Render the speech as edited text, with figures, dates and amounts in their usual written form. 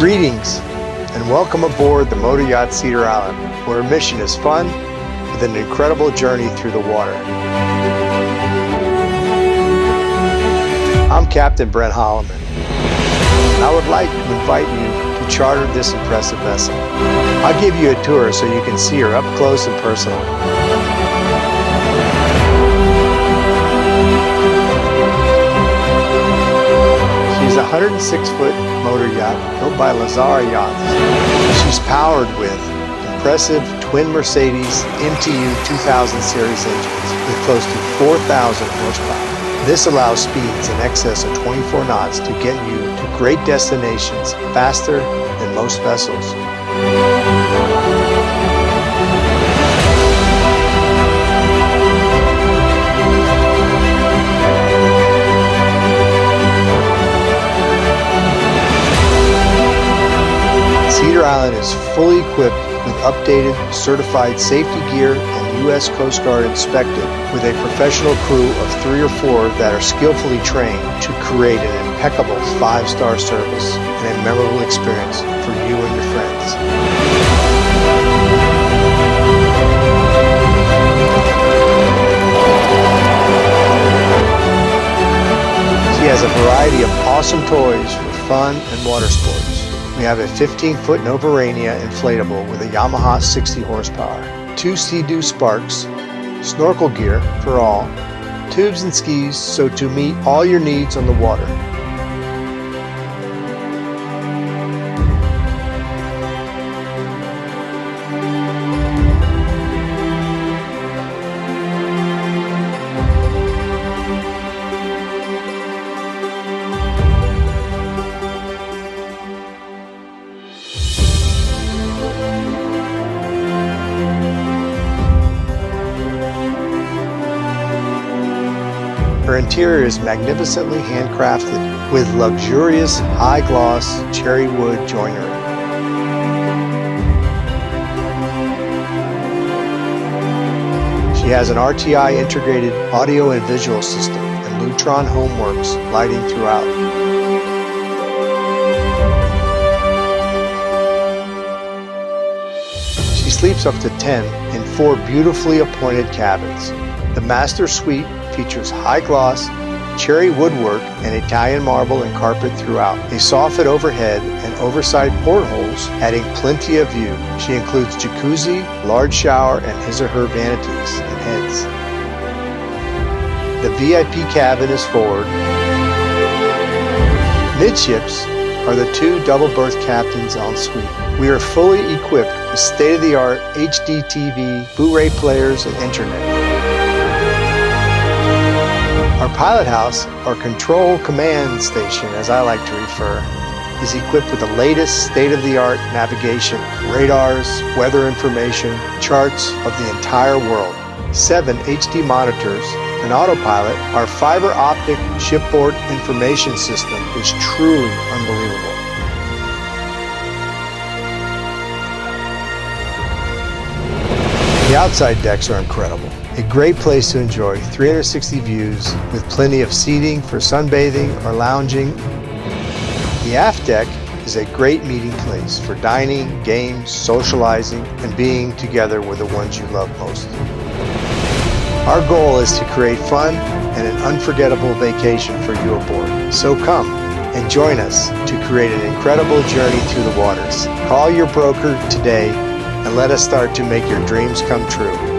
Greetings and welcome aboard the motor yacht Cedar Island, where our mission is fun with an incredible journey through the water. I'm Captain Brent Holloman, and I would like to invite you to charter this impressive vessel. I'll give you a tour so you can see her up close and personal. She's a 106-foot motor yacht built by Yachts. She's powered with impressive twin Mercedes MTU 2000 series engines with close to 4,000 horsepower. This allows speeds in excess of 24 knots to get you to great destinations faster than most vessels. Cedar Island is fully equipped with updated, certified safety gear and U.S. Coast Guard inspected, with a professional crew of 3 or 4 that are skillfully trained to create an impeccable 5-star service and a memorable experience for you and your friends. She has a variety of awesome toys for fun and water sports. We have a 15-foot Novarania inflatable with a Yamaha 60 horsepower, 2 Sea-Doo Sparks, snorkel gear for all, tubes and skis so to meet all your needs on the water. Her interior is magnificently handcrafted with luxurious high-gloss cherry wood joinery. She has an RTI integrated audio and visual system and Lutron Homeworks lighting throughout. She sleeps up to 10 in 4 beautifully appointed cabins. The master suite features high-gloss, cherry woodwork, and Italian marble and carpet throughout, a soffit overhead and oversized portholes adding plenty of view. She includes jacuzzi, large shower, and his or her vanities and heads. The VIP cabin is forward. Midships are the 2 double berth captains en suite. We are fully equipped with state-of-the-art HD TV, Blu-ray players, and internet. Our pilot house, or control command station as I like to refer, is equipped with the latest state-of-the-art navigation, radars, weather information, charts of the entire world, 7 HD monitors, an autopilot. Our fiber optic shipboard information system is truly unbelievable. The outside decks are incredible. A great place to enjoy 360 views with plenty of seating for sunbathing or lounging. The aft deck is a great meeting place for dining, games, socializing, and being together with the ones you love most. Our goal is to create fun and an unforgettable vacation for you aboard. So come and join us to create an incredible journey through the waters. Call your broker today and let us start to make your dreams come true.